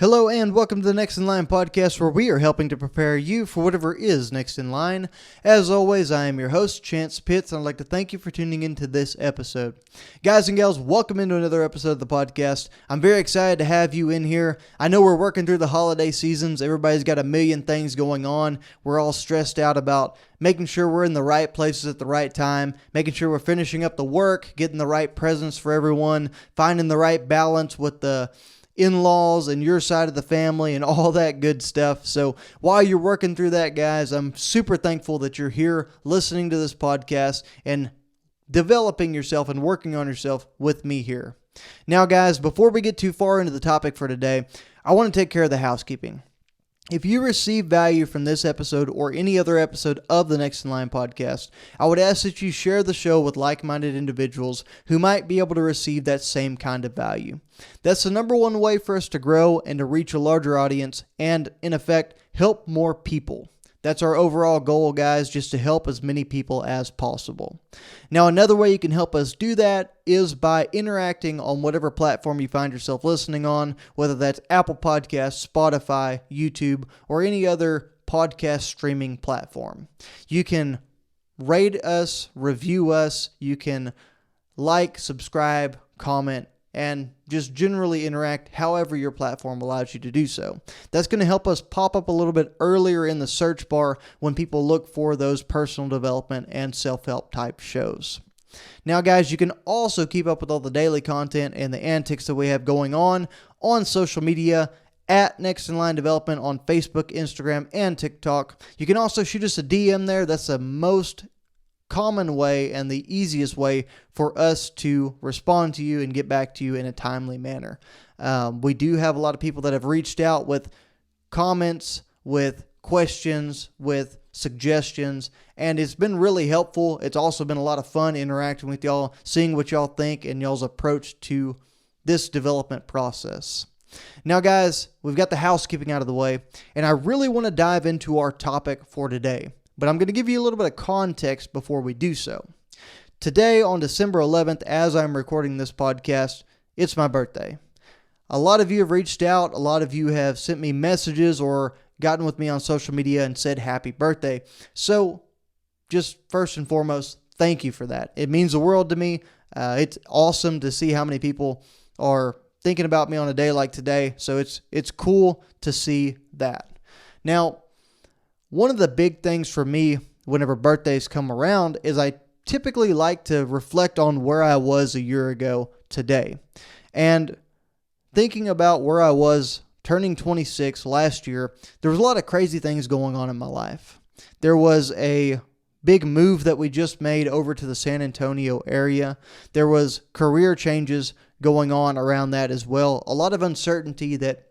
Hello and welcome to the Next in Line podcast, where we are helping to prepare you for whatever is next in line. As always, I am your host, Chance Pitts, and I'd like to thank you for tuning into this episode. Guys and gals, welcome into another episode of the podcast. I'm very excited to have you in here. I know we're working through the holiday seasons. Everybody's got a million things going on. We're all stressed out about making sure we're in the right places at the right time, making sure we're finishing up the work, getting the right presents for everyone, finding the right balance with the in-laws and your side of the family and all that good stuff. So while you're working through that, guys, I'm super thankful that you're here listening to this podcast and developing yourself and working on yourself with me here. Now, guys, before we get too far into the topic for today, I want to take care of the housekeeping. If you receive value from this episode or any other episode of the Next in Line podcast, I would ask that you share the show with like-minded individuals who might be able to receive that same kind of value. That's the number one way for us to grow and to reach a larger audience and, in effect, help more people. That's our overall goal, guys, just to help as many people as possible. Now, another way you can help us do that is by interacting on whatever platform you find yourself listening on, whether that's Apple Podcasts, Spotify, YouTube, or any other podcast streaming platform. You can rate us, review us, you can like, subscribe, comment, and just generally interact however your platform allows you to do so. That's going to help us pop up a little bit earlier in the search bar when people look for those personal development and self-help type shows. Now, guys, you can also keep up with all the daily content and the antics that we have going on social media at Next in Line Development on Facebook, Instagram, and TikTok. You can also shoot us a DM there. That's the most common way and the easiest way for us to respond to you and get back to you in a timely manner. We do have a lot of people that have reached out with comments, with questions, with suggestions, and it's been really helpful. It's also been a lot of fun interacting with y'all, seeing what y'all think and y'all's approach to this development process. Now, guys, we've got the housekeeping out of the way, and I really want to dive into our topic for today. But I'm going to give you a little bit of context before we do so. Today, on December 11th, as I'm recording this podcast, it's my birthday. A lot of you have reached out. A lot of you have sent me messages or gotten with me on social media and said happy birthday. So, just first and foremost, thank you for that. It means the world to me. It's awesome to see how many people are thinking about me on a day like today. So, it's cool to see that. Now, one of the big things for me whenever birthdays come around is I typically like to reflect on where I was a year ago today. And thinking about where I was turning 26 last year, there was a lot of crazy things going on in my life. There was a big move that we just made over to the San Antonio area. There was career changes going on around that as well. A lot of uncertainty that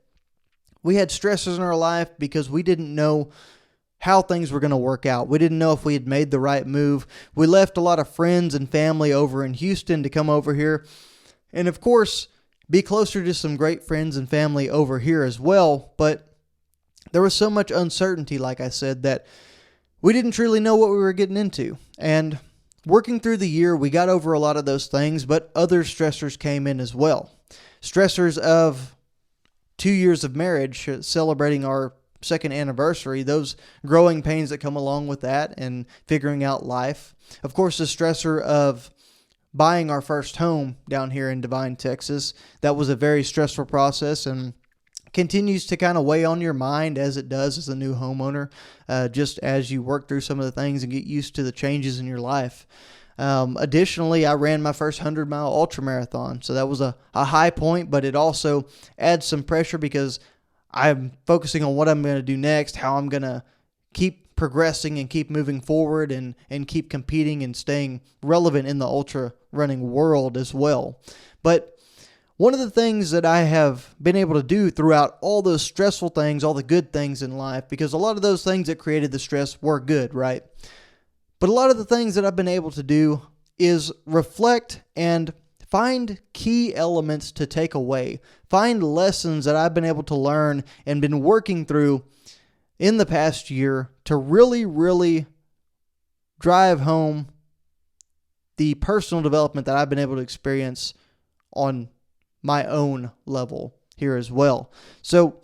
we had stresses in our life because we didn't know how things were going to work out. We didn't know if we had made the right move. We left a lot of friends and family over in Houston to come over here. And of course, be closer to some great friends and family over here as well. But there was so much uncertainty, like I said, that we didn't truly know what we were getting into. And working through the year, we got over a lot of those things, but other stressors came in as well. Stressors of 2 years of marriage, celebrating our second anniversary, those growing pains that come along with that and figuring out life. Of course, the stressor of buying our first home down here in Devine, Texas. That was a very stressful process and continues to kind of weigh on your mind as it does as a new homeowner, just as you work through some of the things and get used to the changes in your life. Additionally, I ran my first 100-mile ultra marathon. So that was a high point, but it also adds some pressure because I'm focusing on what I'm going to do next, how I'm going to keep progressing and keep moving forward and keep competing and staying relevant in the ultra running world as well. But one of the things that I have been able to do throughout all those stressful things, all the good things in life, because a lot of those things that created the stress were good, right? But a lot of the things that I've been able to do is reflect and find key elements to take away. Find lessons that I've been able to learn and been working through in the past year to really, really drive home the personal development that I've been able to experience on my own level here as well. So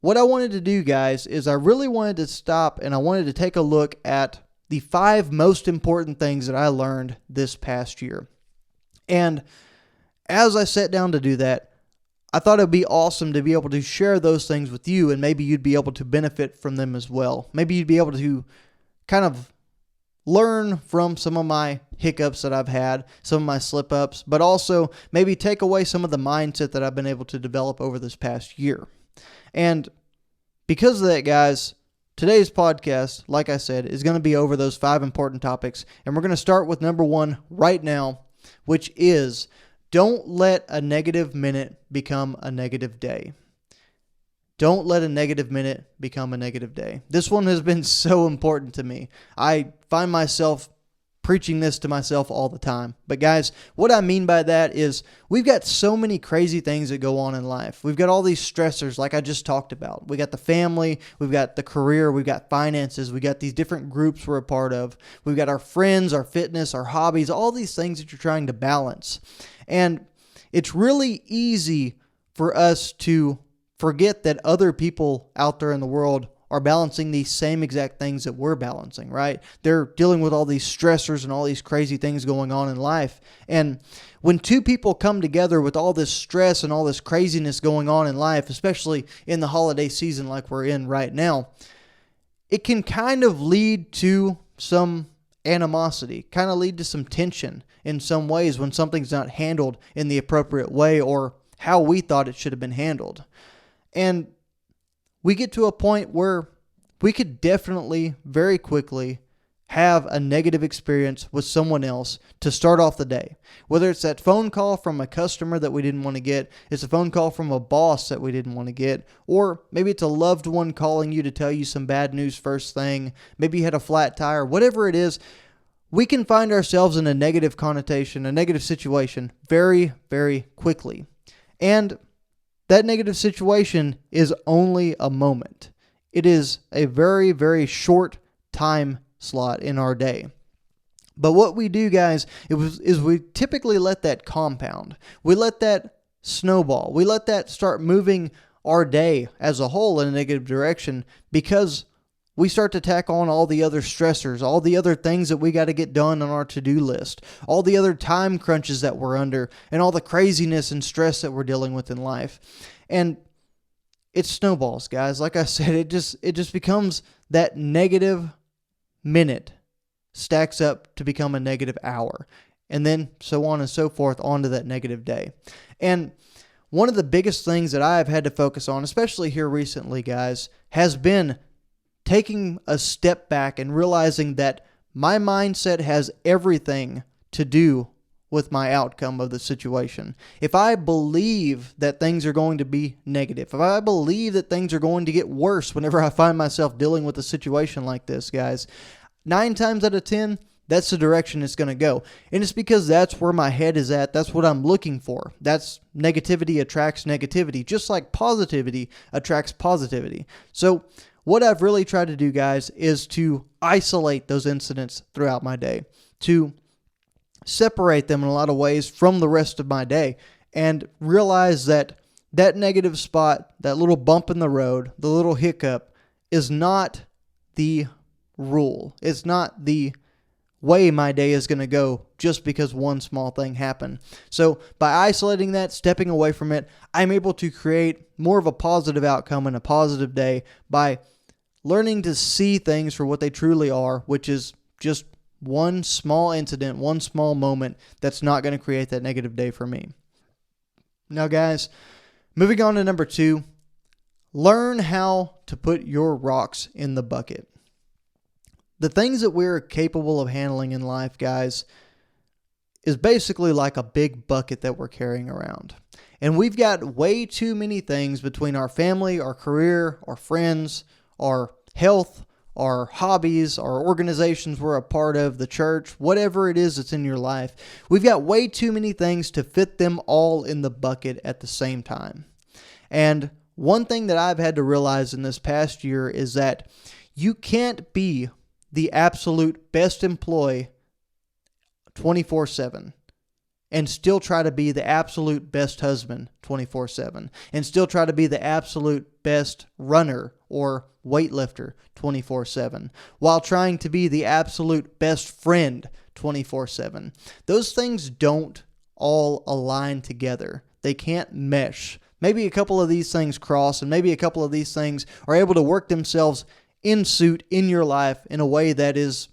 what I wanted to do, guys, is I really wanted to stop and I wanted to take a look at the 5 most important things that I learned this past year. And as I sat down to do that, I thought it would be awesome to be able to share those things with you, and maybe you'd be able to benefit from them as well. Maybe you'd be able to kind of learn from some of my hiccups that I've had, some of my slip-ups, but also maybe take away some of the mindset that I've been able to develop over this past year. And because of that, guys, today's podcast, like I said, is going to be over those 5 important topics, and we're going to start with number 1 right now, which is don't let a negative minute become a negative day. Don't let a negative minute become a negative day. This one has been so important to me. I find myself preaching this to myself all the time. But guys, what I mean by that is we've got so many crazy things that go on in life. We've got all these stressors like I just talked about. We got the family, we've got the career, we've got finances, we got these different groups we're a part of. We've got our friends, our fitness, our hobbies, all these things that you're trying to balance. And it's really easy for us to forget that other people out there in the world are balancing these same exact things that we're balancing, right? They're dealing with all these stressors and all these crazy things going on in life. And when 2 people come together with all this stress and all this craziness going on in life, especially in the holiday season like we're in right now, it can kind of lead to some animosity, kind of lead to some tension in some ways when something's not handled in the appropriate way or how we thought it should have been handled. And we get to a point where we could definitely very quickly have a negative experience with someone else to start off the day. Whether it's that phone call from a customer that we didn't want to get, it's a phone call from a boss that we didn't want to get, or maybe it's a loved one calling you to tell you some bad news first thing, maybe you had a flat tire, whatever it is, we can find ourselves in a negative connotation, a negative situation very, very quickly. And that negative situation is only a moment. It is a very, very short time slot in our day. But what we do, guys, is we typically let that compound. We let that snowball. We let that start moving our day as a whole in a negative direction because we start to tack on all the other stressors, all the other things that we got to get done on our to-do list, all the other time crunches that we're under, and all the craziness and stress that we're dealing with in life. And it snowballs, guys. Like I said, it just becomes that negative minute stacks up to become a negative hour, and then so on and so forth onto that negative day. And one of the biggest things that I've had to focus on, especially here recently, guys, has been taking a step back and realizing that my mindset has everything to do with my outcome of the situation. If I believe that things are going to be negative, if I believe that things are going to get worse whenever I find myself dealing with a situation like this, guys, 9 times out of 10, that's the direction it's going to go. And it's because that's where my head is at. That's what I'm looking for. That's negativity attracts negativity, just like positivity attracts positivity. So what I've really tried to do, guys, is to isolate those incidents throughout my day, to separate them in a lot of ways from the rest of my day, and realize that that negative spot, that little bump in the road, the little hiccup, is not the rule. It's not the way my day is going to go just because one small thing happened. So by isolating that, stepping away from it, I'm able to create more of a positive outcome and a positive day by learning to see things for what they truly are, which is just one small incident, one small moment that's not going to create that negative day for me. Now, guys, moving on to number 2, learn how to put your rocks in the bucket. The things that we're capable of handling in life, guys, is basically like a big bucket that we're carrying around. And we've got way too many things between our family, our career, our friends, our health, our hobbies, our organizations we're a part of, the church, whatever it is that's in your life. We've got way too many things to fit them all in the bucket at the same time. And one thing that I've had to realize in this past year is that you can't be the absolute best employee 24/7. and still try to be the absolute best husband 24/7, and still try to be the absolute best runner or weightlifter 24/7, while trying to be the absolute best friend 24/7. Those things don't all align together. They can't mesh. Maybe a couple of these things cross, and maybe a couple of these things are able to work themselves in suit in your life in a way that is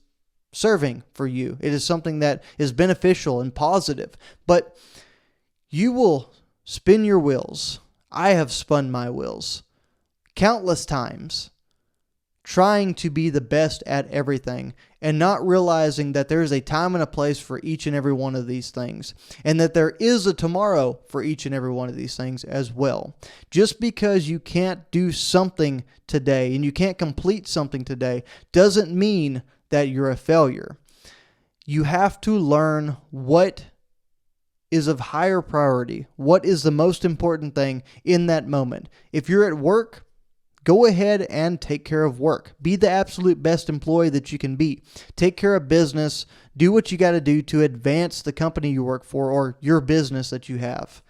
serving for you. It is something that is beneficial and positive. But you will spin your wheels. I have spun my wheels countless times trying to be the best at everything and not realizing that there is a time and a place for each and every one of these things, and that there is a tomorrow for each and every one of these things as well. Just because you can't do something today and you can't complete something today doesn't mean that you're a failure. You have to learn what is of higher priority, what is the most important thing in that moment. If you're at work, go ahead and take care of work. Be the absolute best employee that you can be. Take care of business. Do what you got to do to advance the company you work for or your business that you have.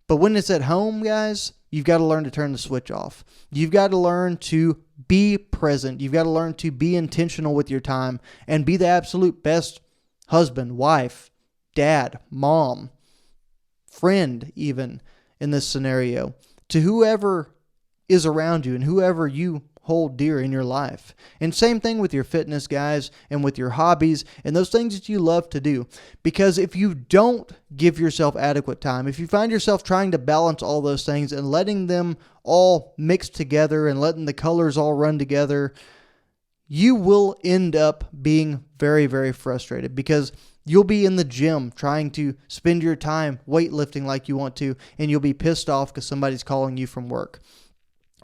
But when it's at home, guys, you've got to learn to turn the switch off. You've got to learn to be present. You've got to learn to be intentional with your time and be the absolute best husband, wife, dad, mom, friend, even in this scenario, to whoever is around you and whoever you hold dear in your life. And same thing with your fitness, guys, and with your hobbies and those things that you love to do. Because if you don't give yourself adequate time, if you find yourself trying to balance all those things and letting them all mix together and letting the colors all run together, you will end up being very, very frustrated, because you'll be in the gym trying to spend your time weightlifting like you want to, and you'll be pissed off because somebody's calling you from work.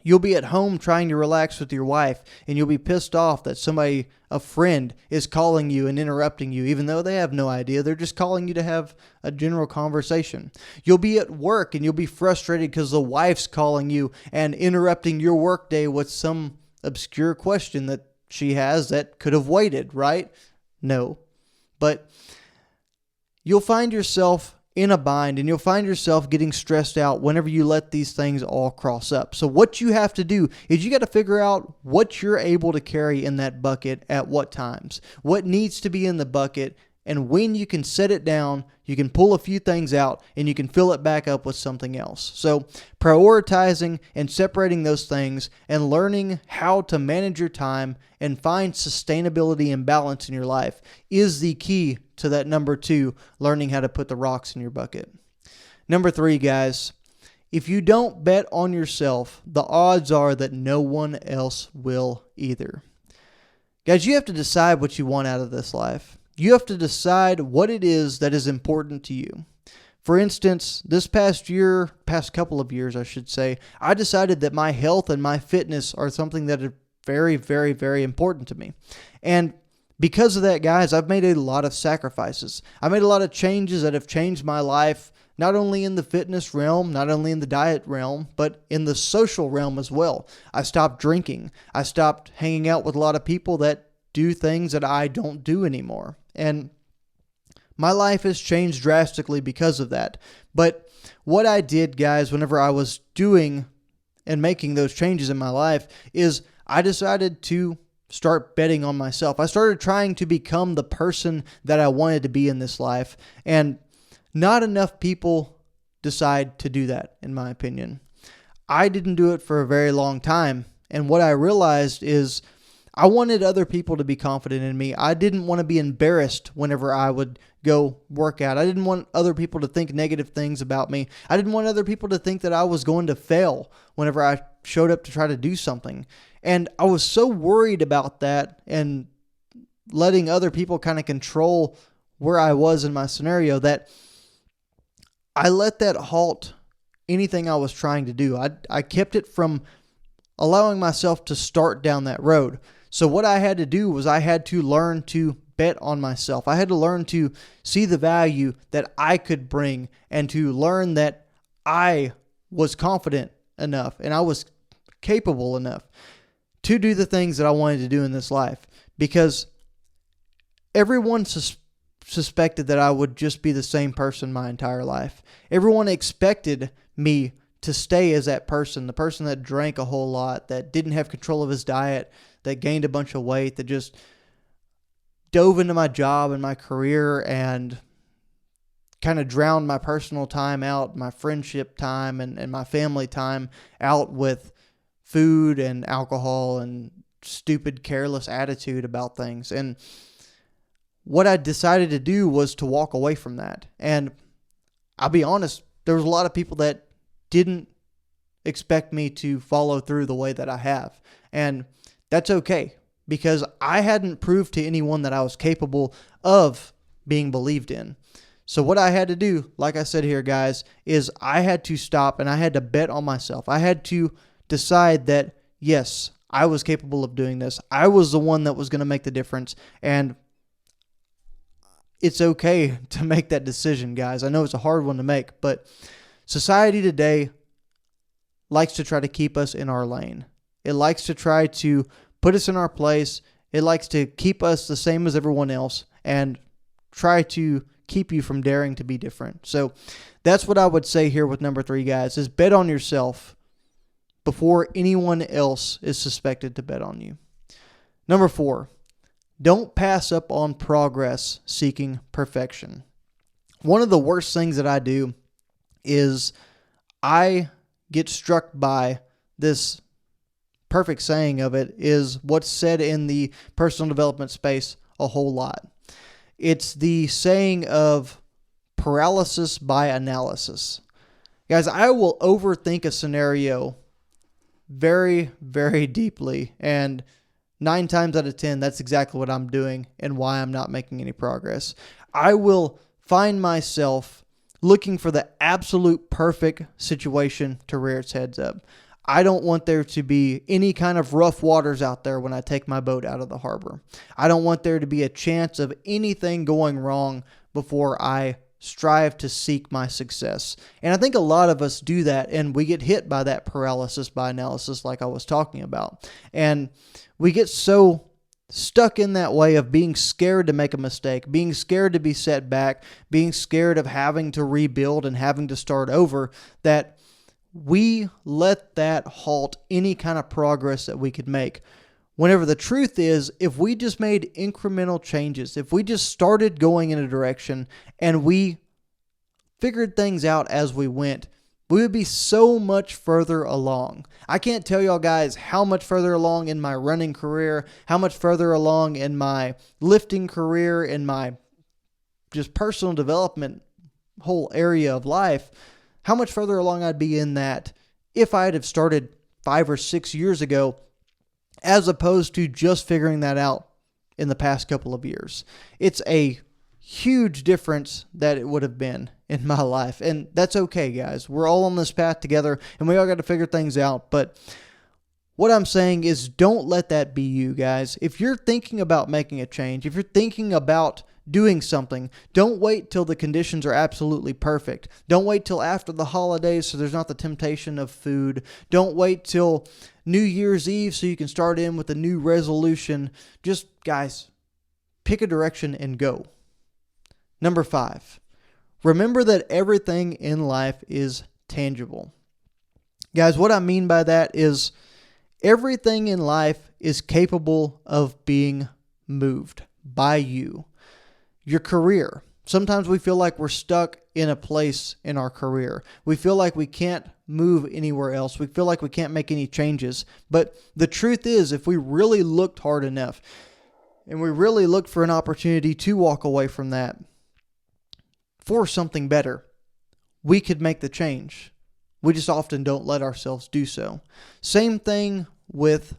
You'll be at home trying to relax with your wife, and you'll be pissed off that somebody, a friend, is calling you and interrupting you, even though they have no idea. They're just calling you to have a general conversation. You'll be at work, and you'll be frustrated because the wife's calling you and interrupting your workday with some obscure question that she has that could have waited, right? No. But you'll find yourself in a bind, and you'll find yourself getting stressed out whenever you let these things all cross up. So what you have to do is you got to figure out what you're able to carry in that bucket at what times, what needs to be in the bucket, and when you can set it down, you can pull a few things out and you can fill it back up with something else. So prioritizing and separating those things and learning how to manage your time and find sustainability and balance in your life is the key to that number 2, learning how to put the rocks in your bucket. Number 3, guys, if you don't bet on yourself, the odds are that no one else will either. Guys, you have to decide what you want out of this life. You have to decide what it is that is important to you. For instance, this past couple of years, I should say, I decided that my health and my fitness are something that are very, very, very important to me. And because of that, guys, I've made a lot of sacrifices. I made a lot of changes that have changed my life, not only in the fitness realm, not only in the diet realm, but in the social realm as well. I stopped drinking. I stopped hanging out with a lot of people that do things that I don't do anymore. And my life has changed drastically because of that. But what I did, guys, whenever I was doing and making those changes in my life, is I decided to start betting on myself. I started trying to become the person that I wanted to be in this life. And not enough people decide to do that, in my opinion. I didn't do it for a very long time. And what I realized is I wanted other people to be confident in me. I didn't want to be embarrassed whenever I would go work out. I didn't want other people to think negative things about me. I didn't want other people to think that I was going to fail whenever I showed up to try to do something. And I was so worried about that and letting other people kind of control where I was in my scenario that I let that halt anything I was trying to do. I kept it from allowing myself to start down that road. So what I had to do was I had to learn to bet on myself. I had to learn to see the value that I could bring and to learn that I was confident enough and I was capable enough to do the things that I wanted to do in this life. Because everyone suspected that I would just be the same person my entire life. Everyone expected me to stay as that person, the person that drank a whole lot, that didn't have control of his diet, that gained a bunch of weight, that just dove into my job and my career and kind of drowned my personal time out, my friendship time and my family time out with food and alcohol and stupid, careless attitude about things. And what I decided to do was to walk away from that. And I'll be honest, there was a lot of people that didn't expect me to follow through the way that I have. And that's okay, because I hadn't proved to anyone that I was capable of being believed in. So what I had to do, like I said here, guys, is I had to stop and I had to bet on myself. I had to decide that, yes, I was capable of doing this. I was the one that was going to make the difference. And it's okay to make that decision, guys. I know it's a hard one to make, but society today likes to try to keep us in our lane. It likes to try to put us in our place. It likes to keep us the same as everyone else and try to keep you from daring to be different. So that's what I would say here with number 3, guys, is bet on yourself before anyone else is suspected to bet on you. Number 4, don't pass up on progress seeking perfection. One of the worst things that I do is I get struck by this perfect saying of it is what's said in the personal development space a whole lot. It's the saying of paralysis by analysis. Guys, I will overthink a scenario very, very deeply, and 9 times out of 10, that's exactly what I'm doing and why I'm not making any progress. I will find myself looking for the absolute perfect situation to rear its heads up. I don't want there to be any kind of rough waters out there when I take my boat out of the harbor. I don't want there to be a chance of anything going wrong before I strive to seek my success. And I think a lot of us do that, and we get hit by that paralysis by analysis like I was talking about. And we get so stuck in that way of being scared to make a mistake, being scared to be set back, being scared of having to rebuild and having to start over, that we let that halt any kind of progress that we could make. Whenever the truth is, if we just made incremental changes, if we just started going in a direction and we figured things out as we went, we would be so much further along. I can't tell y'all guys how much further along in my running career, how much further along in my lifting career, in my just personal development whole area of life, how much further along I'd be in that if I'd have started 5 or 6 years ago, as opposed to just figuring that out in the past couple of years. It's a huge difference that it would have been in my life. And that's okay, guys. We're all on this path together and we all got to figure things out. But what I'm saying is don't let that be you, guys. If you're thinking about making a change, if you're thinking about doing something, don't wait till the conditions are absolutely perfect. Don't wait till after the holidays so there's not the temptation of food. Don't wait till New Year's Eve so you can start in with a new resolution. Just, guys, pick a direction and go. Number 5, remember that everything in life is tangible. Guys, what I mean by that is everything in life is capable of being moved by you. Your career. Sometimes we feel like we're stuck in a place in our career. We feel like we can't move anywhere else. We feel like we can't make any changes. But the truth is, if we really looked hard enough and we really looked for an opportunity to walk away from that for something better, we could make the change. We just often don't let ourselves do so. Same thing with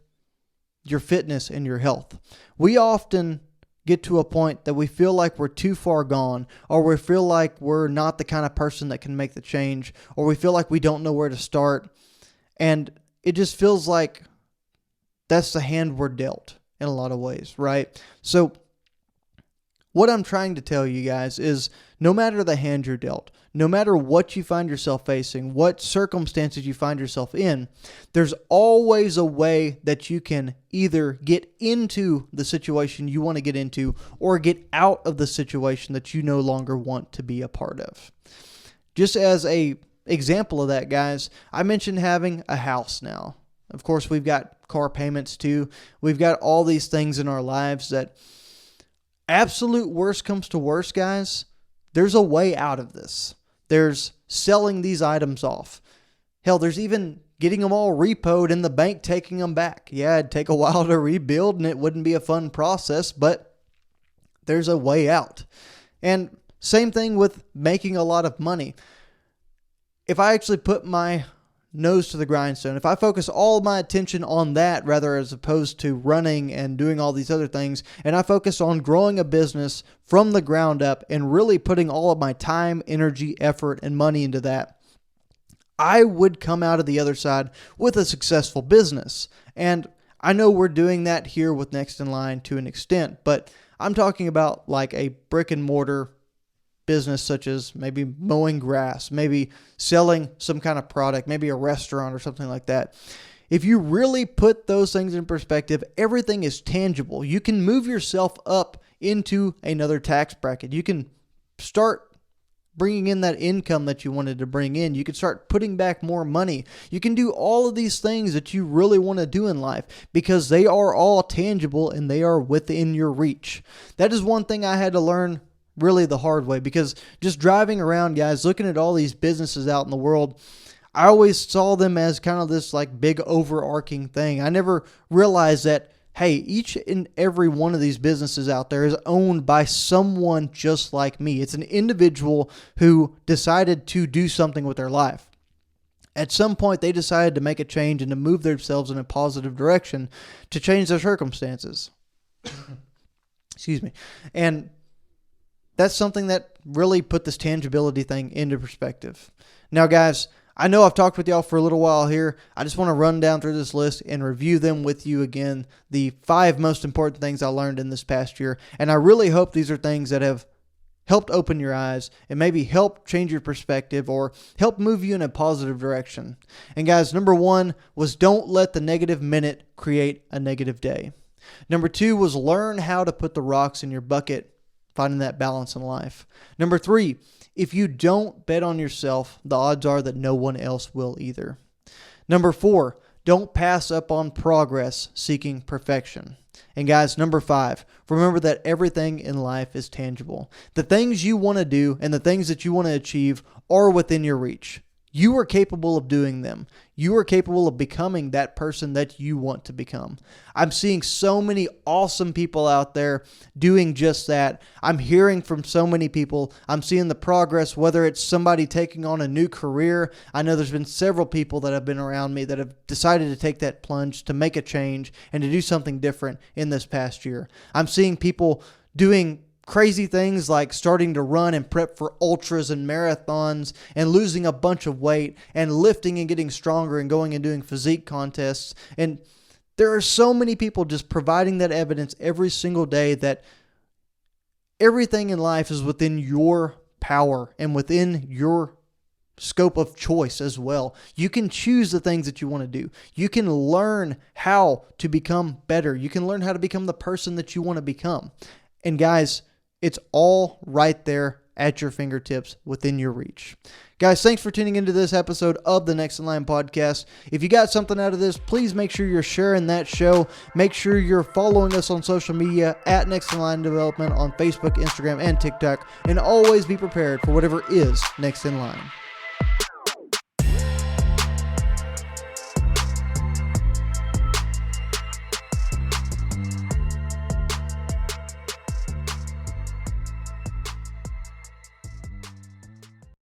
your fitness and your health. We often get to a point that we feel like we're too far gone, or we feel like we're not the kind of person that can make the change, or we feel like we don't know where to start. And it just feels like that's the hand we're dealt in a lot of ways, right? So what I'm trying to tell you guys is no matter the hand you're dealt, no matter what you find yourself facing, what circumstances you find yourself in, there's always a way that you can either get into the situation you want to get into or get out of the situation that you no longer want to be a part of. Just as a example of that, guys, I mentioned having a house now. Of course, we've got car payments too. We've got all these things in our lives that absolute worst comes to worst, guys. There's a way out of this. There's selling these items off. Hell, there's even getting them all repoed and the bank taking them back. Yeah, it'd take a while to rebuild and it wouldn't be a fun process, but there's a way out. And same thing with making a lot of money. If I actually put my nose to the grindstone, if I focus all of my attention on that rather as opposed to running and doing all these other things, and I focus on growing a business from the ground up and really putting all of my time, energy, effort, and money into that, I would come out of the other side with a successful business. And I know we're doing that here with Next in Line to an extent, but I'm talking about like a brick and mortar business such as maybe mowing grass, maybe selling some kind of product, maybe a restaurant or something like that. If you really put those things in perspective, everything is tangible. You can move yourself up into another tax bracket. You can start bringing in that income that you wanted to bring in. You can start putting back more money. You can do all of these things that you really want to do in life because they are all tangible and they are within your reach. That is one thing I had to learn really the hard way, because just driving around, guys, looking at all these businesses out in the world, I always saw them as kind of this like big overarching thing. I never realized that, hey, each and every one of these businesses out there is owned by someone just like me. It's an individual who decided to do something with their life. At some point, they decided to make a change and to move themselves in a positive direction to change their circumstances. Excuse me. And that's something that really put this tangibility thing into perspective. Now, guys, I know I've talked with y'all for a little while here. I just want to run down through this list and review them with you again, the 5 most important things I learned in this past year. And I really hope these are things that have helped open your eyes and maybe help change your perspective or help move you in a positive direction. And guys, number 1 was don't let the negative minute create a negative day. Number 2 was learn how to put the rocks in your bucket, finding that balance in life. Number 3, if you don't bet on yourself, the odds are that no one else will either. Number 4, don't pass up on progress seeking perfection. And guys, number 5, remember that everything in life is tangible. The things you want to do and the things that you want to achieve are within your reach. You are capable of doing them. You are capable of becoming that person that you want to become. I'm seeing so many awesome people out there doing just that. I'm hearing from so many people. I'm seeing the progress, whether it's somebody taking on a new career. I know there's been several people that have been around me that have decided to take that plunge, to make a change, and to do something different in this past year. I'm seeing people doing crazy things like starting to run and prep for ultras and marathons and losing a bunch of weight and lifting and getting stronger and going and doing physique contests. And there are so many people just providing that evidence every single day that everything in life is within your power and within your scope of choice as well. You can choose the things that you want to do. You can learn how to become better. You can learn how to become the person that you want to become. And guys, it's all right there at your fingertips within your reach. Guys, thanks for tuning into this episode of the Next in Line podcast. If you got something out of this, please make sure you're sharing that show. Make sure you're following us on social media at Next in Line Development on Facebook, Instagram, and TikTok. And always be prepared for whatever is next in line.